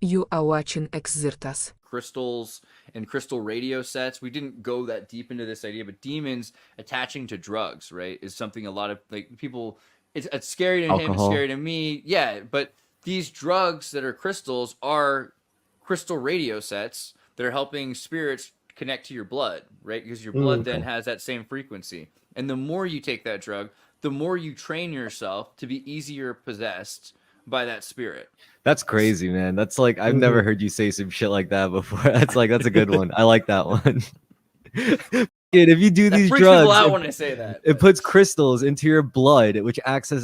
You are watching Xirtus. Crystals and crystal radio sets. We didn't go that deep into this idea, but demons attaching to drugs, right, is something a lot of like people. It's scary to him. It's Alcohol. scary to me. Yeah, but these drugs that are crystals are crystal radio sets that are helping spirits connect to your blood, right? Because your blood then Okay. has that same frequency. And the more you take that drug, the more you train yourself to be easier possessed by that spirit. That's crazy, man. That's like I've never Mhm. heard you say some shit like that before. That's a good one. I like that one. Dude, if you do That these freaks people drugs, out when I say that. it But puts crystals into your blood, which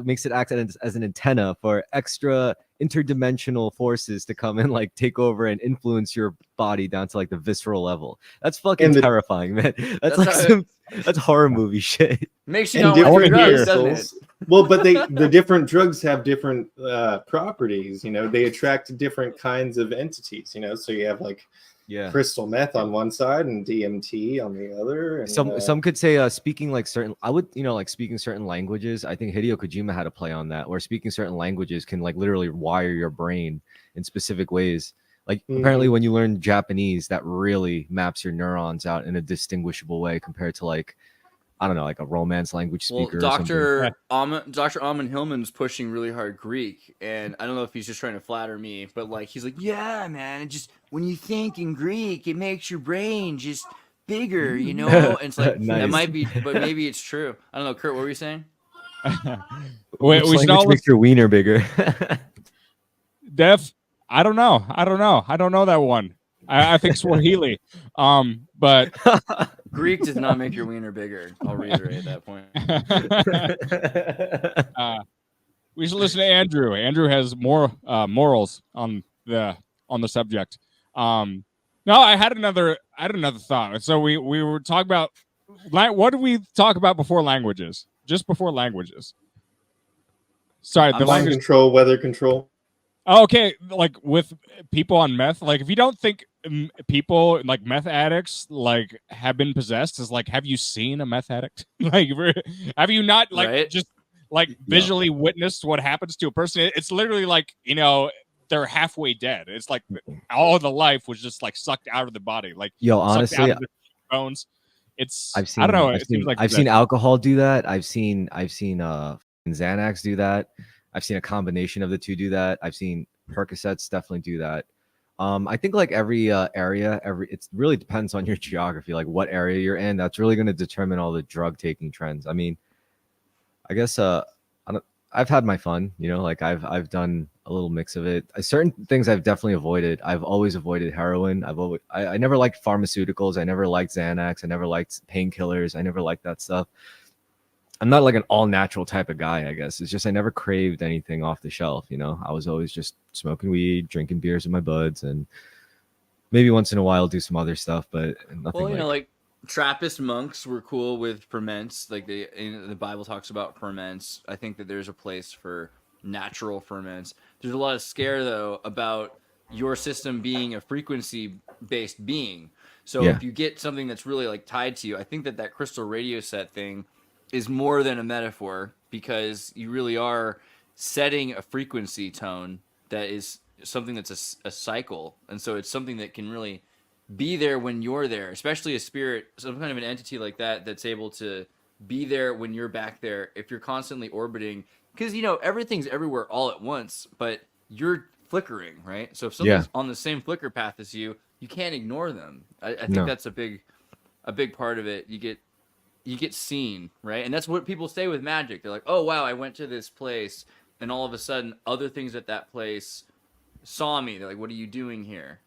makes it act as an antenna for extra interdimensional forces to come and like take over and influence your body down to like the visceral level. That's fucking And the terrifying, man. That's that's like how that's horror movie shit. makes you and not want to do different drugs, doesn't it? crystals. Well, but the different drugs have different properties. They attract different kinds of entities. So you have like Yeah. crystal meth on one side and DMT on the other. And Some could say speaking like certain I would like speaking certain languages. I think Hideo Kojima had a play on that where speaking certain languages can like literally wire your brain in specific ways. Like apparently when you learn Japanese, that really maps your neurons out in a distinguishable way compared to like I don't know, like a Romance language Well, speaker or something. Dr. Amon Hillman's pushing really hard Greek, and I don't know if he's just trying to flatter me, but like he's like, yeah, man, it just when you think in Greek, it makes your brain just bigger, you know. And it's like that Nice. might be, but maybe it's true. I don't know, Kurt. What were you saying? Which We should language all makes your wiener bigger? Dev. I don't know. I don't know that one. I think Swahili. But Greek does not make your wiener bigger. I'll reiterate that point. we should listen to Andrew. Andrew has more morals on the subject. No, I had another thought. So we were talking about what did we talk about before languages? Just before languages. Sorry, the I'm mind language. control, weather control. Oh, okay, like with people on meth, like if you don't think people like meth addicts like have been possessed, is like, have you seen a meth addict? Like, have you not like Right? just like visually witnessed what happens to a person? It's literally like they're halfway dead. It's like all the life was just like sucked out of the body, like Yo, sucked honestly, out of the bones. It's I've seen I don't know. I've It seems seen like I've seen alcohol do that. I've seen Xanax do that. I've seen a combination of the two do that. I've seen Percocets definitely do that. I think like every area, it really depends on your geography, like what area you're in. That's really going to determine all the drug taking trends. I mean, I guess I've had my fun, like I've done a little mix of it. Certain things I've definitely avoided. I've always avoided heroin. I never liked pharmaceuticals. I never liked Xanax. I never liked painkillers. I never liked that stuff. I'm not like an all natural type of guy, I guess. It's just I never craved anything off the shelf, I was always just smoking weed, drinking beers with my buds, and maybe once in a while do some other stuff, but nothing Well, like like Trappist monks were cool with ferments. Like the Bible talks about ferments. I think that there's a place for natural ferments. There's a lot of scare though about your system being a frequency based being. So yeah. if you get something that's really like tied to you, I think that crystal radio set thing is more than a metaphor because you really are setting a frequency tone that is something that's a cycle. And so it's something that can really be there when you're there, especially a spirit, some kind of an entity like that that's able to be there when you're back there. If you're constantly orbiting, because everything's everywhere all at once, but you're flickering, right? So if Yeah. something's on the same flicker path as you, you can't ignore them. I think No. that's a big part of it. You get seen, right? And that's what people say with magic. They're like, oh wow, I went to this place, and all of a sudden, other things at that place saw me. They're like, what are you doing here?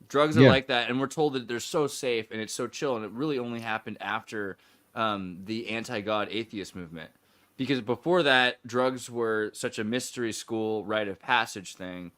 Drugs are Yeah. like that, and we're told that they're so safe and it's so chill, and it really only happened after the anti-God atheist movement. Because before that, drugs were such a mystery school rite of passage thing,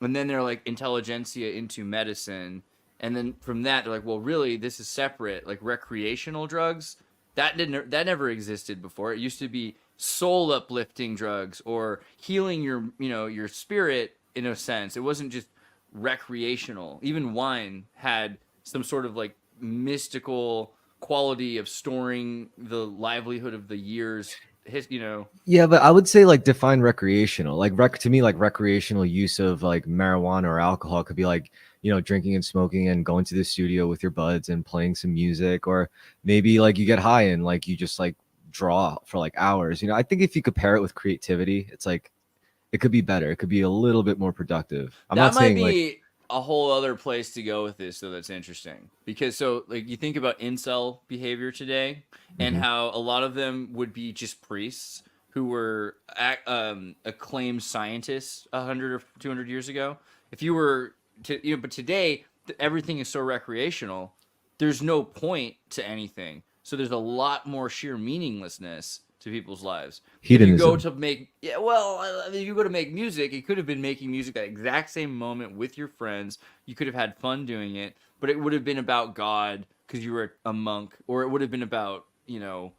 and then they're like intelligentsia into medicine, and then from that they're like, well, really, this is separate. Like recreational drugs, that never existed before. It used to be soul uplifting drugs or healing your spirit in a sense. It wasn't just recreational. Even wine had some sort of like mystical quality of storing the livelihood of the years you know. Yeah, but I would say like define recreational. Like to me, like recreational use of like marijuana or alcohol could be like, you know, drinking and smoking and going to the studio with your buds and playing some music, or maybe like you get high and like you just like draw for like hours. You know, I think if you compare it with creativity, it's like it could be better. It could be a little bit more productive. I'm That not might saying like be a whole other place to go with this, though. That's interesting because so like you think about incel behavior today, and Mhm. how a lot of them would be just priests who were acclaimed scientists 100 or 200 years ago. If you were to, you know, but today everything is so recreational. There's no point to anything, so there's a lot more sheer meaninglessness to people's lives. If you go hedonism. to make, yeah, well, if you go to make music, you could have been making music that exact same moment with your friends. You could have had fun doing it, but it would have been about God because you were a monk, or it would have been about, you know,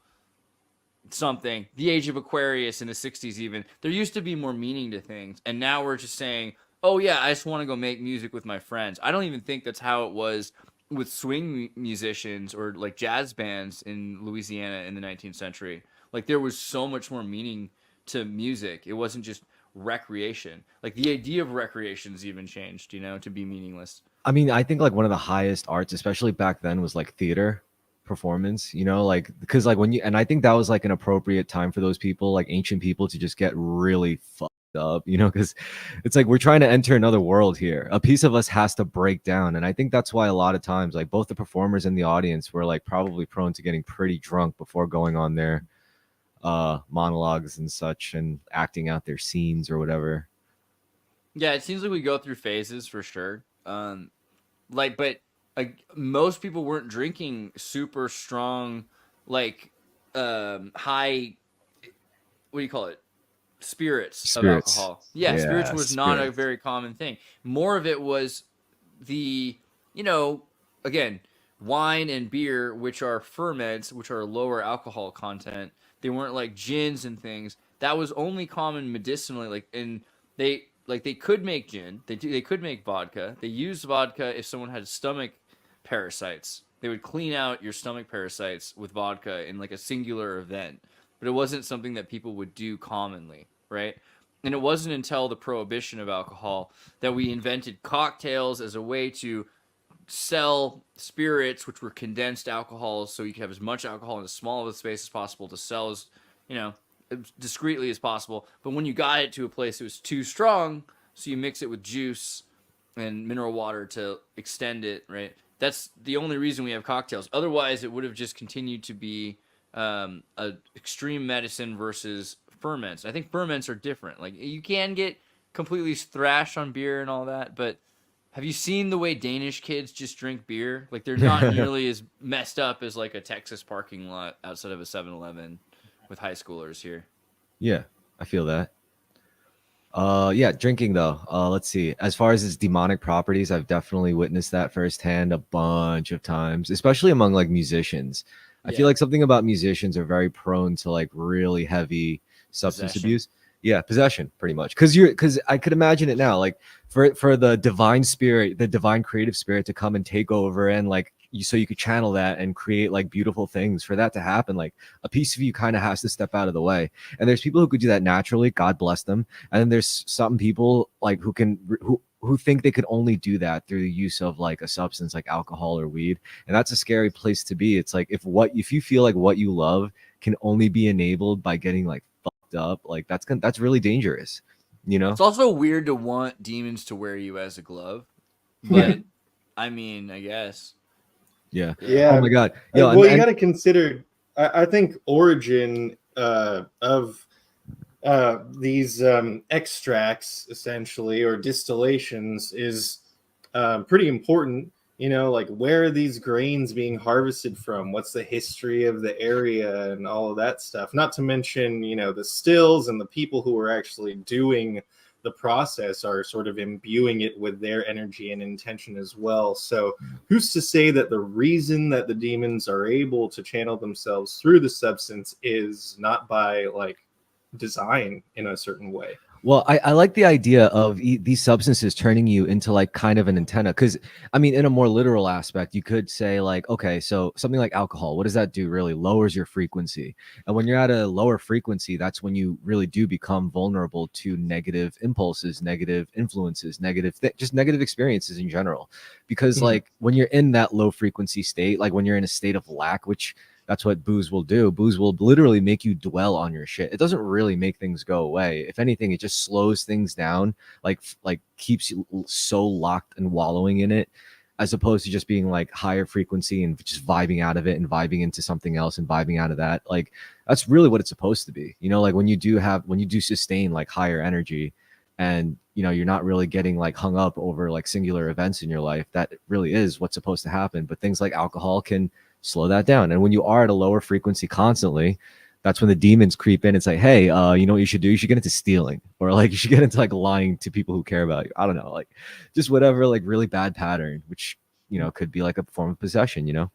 something. The age of Aquarius in the 60s, even. There used to be more meaning to things, and now we're just saying, oh, yeah, I just want to go make music with my friends. I don't even think that's how it was with swing musicians or like jazz bands in Louisiana in the 19th century. Like, there was so much more meaning to music. It wasn't just recreation. Like, the idea of recreation's even changed, you know, to be meaningless. I mean, I think like one of the highest arts, especially back then, was like theater performance, you know, like because like when you, and I think that was like an appropriate time for those people, like ancient people, to just get really fucked up, you know, because it's like we're trying to enter another world here. A piece of us has to break down. And I think that's why a lot of times, like both the performers and the audience were like probably prone to getting pretty drunk before going on their monologues and such and acting out their scenes or whatever. Yeah, it seems like we go through phases for sure. Like, but like most people weren't drinking super strong, like, high. What do you call it? Spirits of Spirits. alcohol. Yeah, spirits Yeah, was not a spirits. very common thing. More of it was the, you know, again, wine and beer, which are ferments, which are lower alcohol content. They weren't like gins and things. That was only common medicinally. Like, and they could make gin. They could make vodka. They used vodka if someone had stomach parasites. They would clean out your stomach parasites with vodka in like a singular event. But it wasn't something that people would do commonly, right? And it wasn't until the prohibition of alcohol that we invented cocktails as a way to sell spirits, which were condensed alcohols, so you could have as much alcohol in as small of a space as possible to sell as, you know, as discreetly as possible. But when you got it to a place, it was too strong, so you mix it with juice and mineral water to extend it, right? That's the only reason we have cocktails. Otherwise, it would have just continued to be a extreme medicine versus ferments. I think ferments are different. Like, you can get completely thrashed on beer and all that, but have you seen the way Danish kids just drink beer? Like, they're not nearly as messed up as like a Texas parking lot outside of a 7-Eleven with high schoolers here. Yeah, I feel that. Yeah, drinking though. Let's see. As far as its demonic properties, I've definitely witnessed that firsthand a bunch of times, especially among like musicians. I feel Yeah. like something about musicians are very prone to like really heavy substance Possession. abuse. Yeah, possession, pretty much. Because I could imagine it now, like for the divine spirit, the divine creative spirit to come and take over and like you, so you could channel that and create like beautiful things. For that to happen, like a piece of you kind of has to step out of the way. And there's people who could do that naturally, God bless them. And then there's some people like who think they could only do that through the use of like a substance like alcohol or weed. And that's a scary place to be. It's like if you feel like what you love can only be enabled by getting like fucked up, like that's really dangerous, you know? It's also weird to want demons to wear you as a glove, Yeah. but I mean, I guess. Yeah. Yeah. Oh my God. Yo, Well, you and got to consider. I think origin of these extracts, essentially, or distillations, is pretty important. You know, like where are these grains being harvested from? What's the history of the area and all of that stuff? Not to mention, you know, the stills and the people who are actually doing the process are sort of imbuing it with their energy and intention as well. So who's to say that the reason that the demons are able to channel themselves through the substance is not by like design in a certain way? Well, I like the idea of these substances turning you into like kind of an antenna. Because, I mean, in a more literal aspect, you could say, like, okay, so something like alcohol, what does that do really? Lowers your frequency. And when you're at a lower frequency, that's when you really do become vulnerable to negative impulses, negative influences, just negative experiences in general. Because, Mhm. like, when you're in that low frequency state, like when you're in a state of lack, which that's what booze will do. Booze will literally make you dwell on your shit. It doesn't really make things go away. If anything, it just slows things down, like keeps you so locked and wallowing in it, as opposed to just being like higher frequency and just vibing out of it and vibing into something else and vibing out of that. Like that's really what it's supposed to be. You know, like when you do sustain like higher energy and you know you're not really getting like hung up over like singular events in your life, that really is what's supposed to happen. But things like alcohol can slow that down. And when you are at a lower frequency constantly, that's when the demons creep in and say, hey, you know what you should do? You should get into stealing, or like you should get into like lying to people who care about you. I don't know, like just whatever, like really bad pattern, which, you know, could be like a form of possession, you know?